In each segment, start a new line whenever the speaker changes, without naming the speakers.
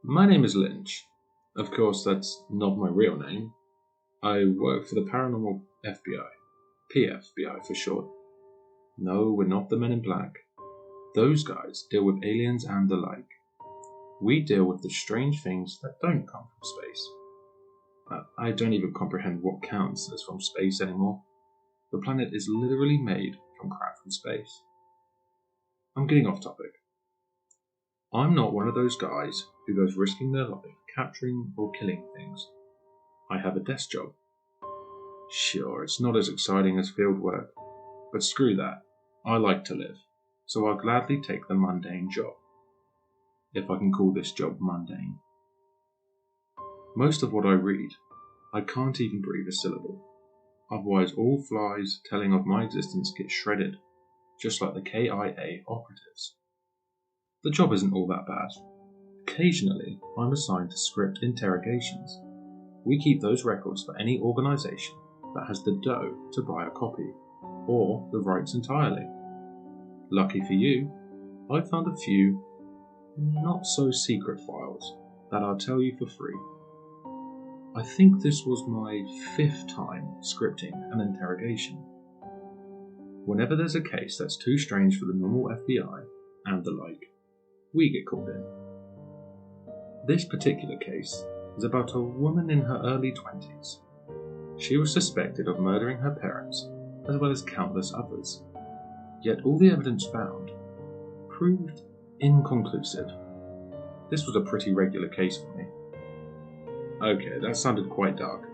My name is Lynch. Of course, that's not my real name. I work for the Paranormal FBI. PFBI for short. No, we're not the Men in Black. Those guys deal with aliens and the like. We deal with the strange things that don't come from space. I don't even comprehend what counts as from space anymore. The planet is literally made from crap from space. I'm getting off topic. I'm not one of those guys who goes risking their life capturing or killing things. I have a desk job. Sure, it's not as exciting as field work, but screw that. I like to live, so I'll gladly take the mundane job. If I can call this job mundane. Most of what I read, I can't even breathe a syllable. Otherwise all flies telling of my existence get shredded, just like the KIA operatives. The job isn't all that bad. Occasionally, I'm assigned to script interrogations. We keep those records for any organisation that has the dough to buy a copy, or the rights entirely. Lucky for you, I found a few not-so-secret files that I'll tell you for free. I think this was my 5th time scripting an interrogation. Whenever there's a case that's too strange for the normal FBI and the like, we get called in. This particular case is about a woman in her early 20s. She was suspected of murdering her parents, as well as countless others. Yet all the evidence found proved inconclusive. This was a pretty regular case for me. Okay, that sounded quite dark.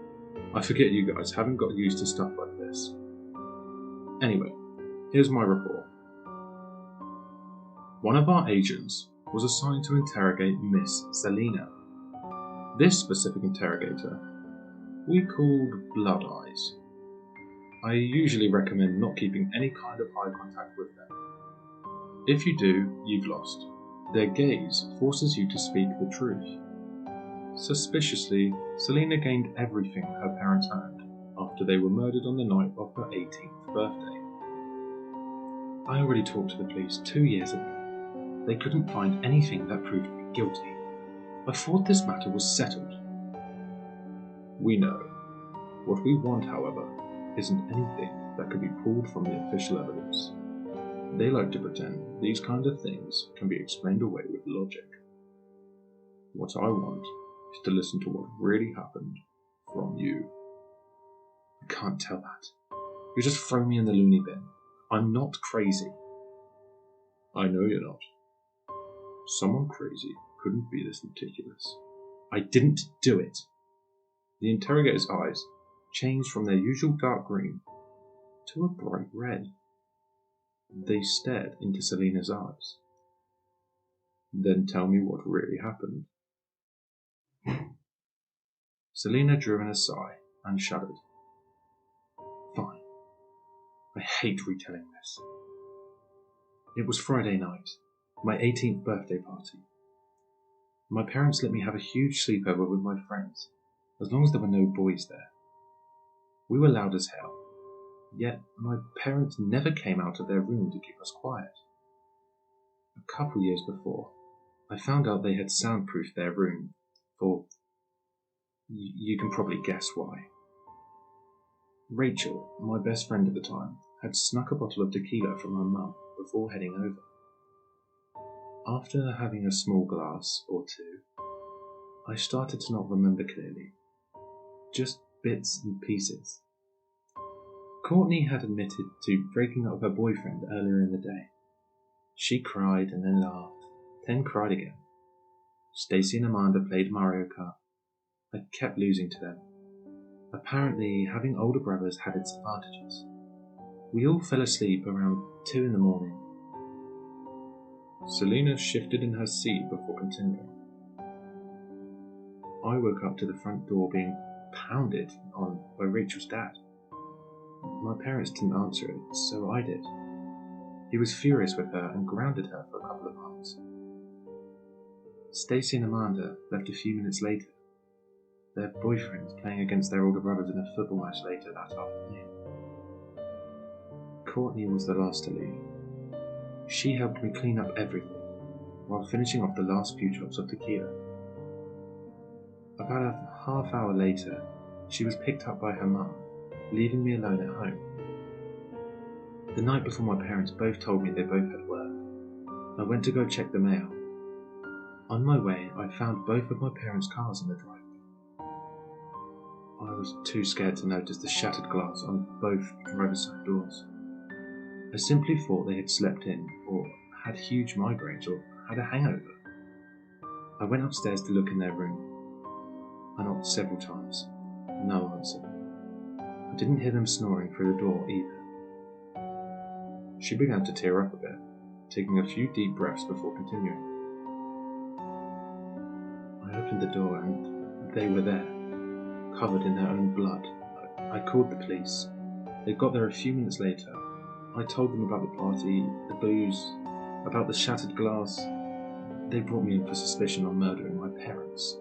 I forget you guys haven't got used to stuff like this. Anyway, here's my report. One of our agents was assigned to interrogate Miss Selena. This specific interrogator we called Blood Eyes. I usually recommend not keeping any kind of eye contact with them. If you do, you've lost. Their gaze forces you to speak the truth. Suspiciously, Selena gained everything her parents owned after they were murdered on the night of her 18th birthday. I already talked to the police 2 years ago. They couldn't find anything that proved me guilty. I thought this matter was settled. We know. What we want, however, isn't anything that could be pulled from the official evidence. They like to pretend these kind of things can be explained away with logic. What I want is to listen to what really happened from you. I can't tell that. You just throw me in the loony bin. I'm not crazy. I know you're not. Someone crazy couldn't be this meticulous. I didn't do it. The interrogator's eyes changed from their usual dark green to a bright red. They stared into Selena's eyes. Then tell me what really happened. Selena drew in a sigh and shuddered. Fine. I hate retelling this. It was Friday night, my 18th birthday party. My parents let me have a huge sleepover with my friends, as long as there were no boys there. We were loud as hell, yet my parents never came out of their room to keep us quiet. A couple years before, I found out they had soundproofed their room for... you can probably guess why. Rachel, my best friend at the time, had snuck a bottle of tequila from her mum before heading over. After having a small glass or two, I started to not remember clearly, just bits and pieces. Courtney had admitted to breaking up with her boyfriend earlier in the day. She cried and then laughed, then cried again. Stacy and Amanda played Mario Kart. I kept losing to them. Apparently, having older brothers had its advantages. We all fell asleep around 2 in the morning. Selena shifted in her seat before continuing. I woke up to the front door being pounded on by Rachel's dad. My parents didn't answer it, so I did. He was furious with her and grounded her for a couple of months. Stacy and Amanda left a few minutes later, their boyfriends playing against their older brothers in a football match later that afternoon. Courtney was the last to leave. She helped me clean up everything, while finishing off the last few drops of tequila. About a half hour later, she was picked up by her mum, leaving me alone at home. The night before, my parents both told me they both had work. I went to go check the mail. On my way, I found both of my parents' cars in the driveway. I was too scared to notice the shattered glass on both driver's side doors. I simply thought they had slept in, or had huge migraines, or had a hangover. I went upstairs to look in their room. I knocked several times. No answer. I didn't hear them snoring through the door either. She began to tear up a bit, taking a few deep breaths before continuing. I opened the door and they were there, covered in their own blood. I called the police. They got there a few minutes later. I told them about the party, the booze, about the shattered glass. They brought me in for suspicion on murdering my parents.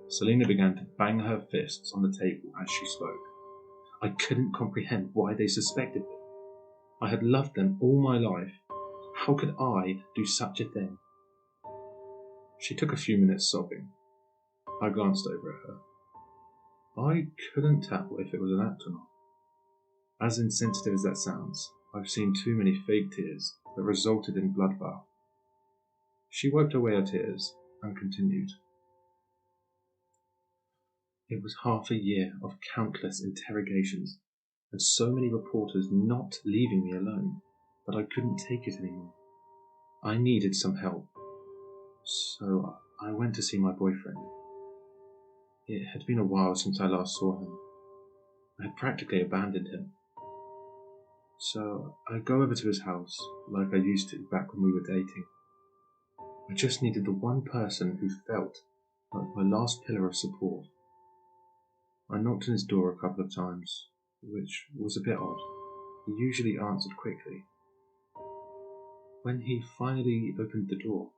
Selina began to bang her fists on the table as she spoke. I couldn't comprehend why they suspected me. I had loved them all my life. How could I do such a thing? She took a few minutes sobbing. I glanced over at her. I couldn't tell if it was an act or not. As insensitive as that sounds, I've seen too many fake tears that resulted in bloodbath. She wiped away her tears and continued. It was half a year of countless interrogations and so many reporters not leaving me alone that I couldn't take it anymore. I needed some help, so I went to see my boyfriend. It had been a while since I last saw him. I had practically abandoned him. So I go over to his house like I used to back when we were dating. I just needed the one person who felt like my last pillar of support. I knocked on his door a couple of times, which was a bit odd. He usually answered quickly. When he finally opened the door,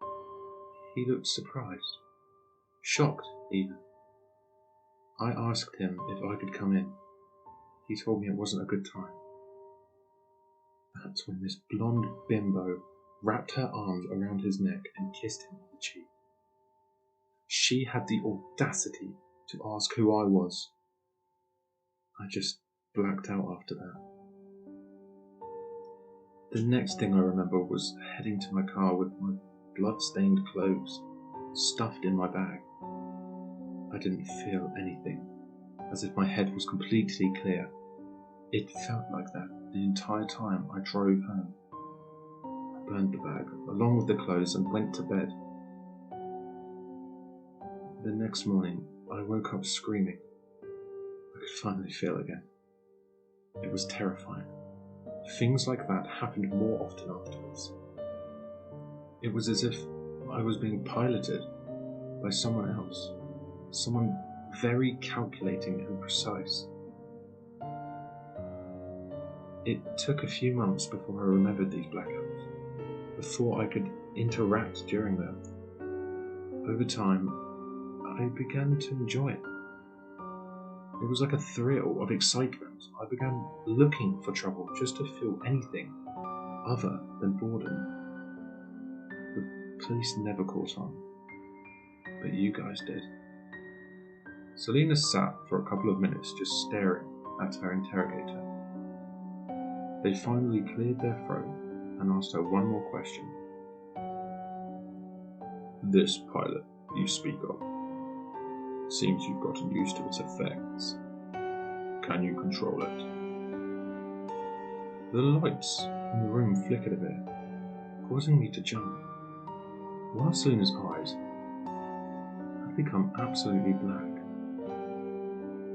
he looked surprised, shocked even. I asked him if I could come in. He told me it wasn't a good time. That's when this blonde bimbo wrapped her arms around his neck and kissed him on the cheek. She had the audacity to ask who I was. I just blacked out after that. The next thing I remember was heading to my car with my blood-stained clothes stuffed in my bag. I didn't feel anything, as if my head was completely clear. It felt like that the entire time I drove home. I burned the bag along with the clothes and went to bed. The next morning, I woke up screaming. I could finally feel again. It was terrifying. Things like that happened more often afterwards. It was as if I was being piloted by someone else, someone very calculating and precise. It took a few months before I remembered these blackouts, before I could interact during them. Over time, I began to enjoy it. It was like a thrill of excitement. I began looking for trouble just to feel anything other than boredom. The police never caught on, but you guys did. Selina sat for a couple of minutes just staring at her interrogator. They finally cleared their throat and asked her one more question. This pilot you speak of, seems you've gotten used to its effects. Can you control it? The lights in the room flickered a bit, causing me to jump. One of Selina's eyes had become absolutely black.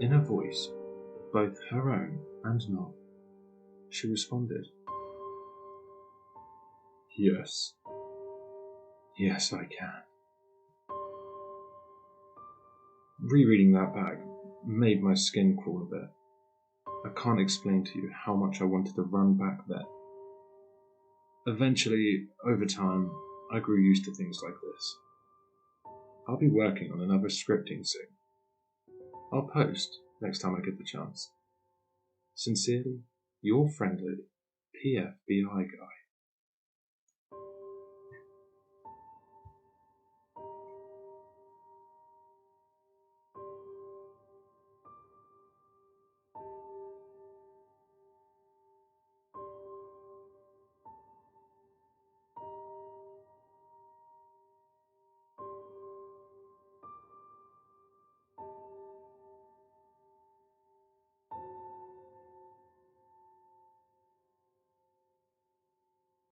In her voice, both her own and not, she responded, Yes. Yes, I can. Rereading that back made my skin crawl a bit. I can't explain to you how much I wanted to run back there. Eventually, over time, I grew used to things like this. I'll be working on another scripting soon. I'll post next time I get the chance. Sincerely, your friendly PFBI guy.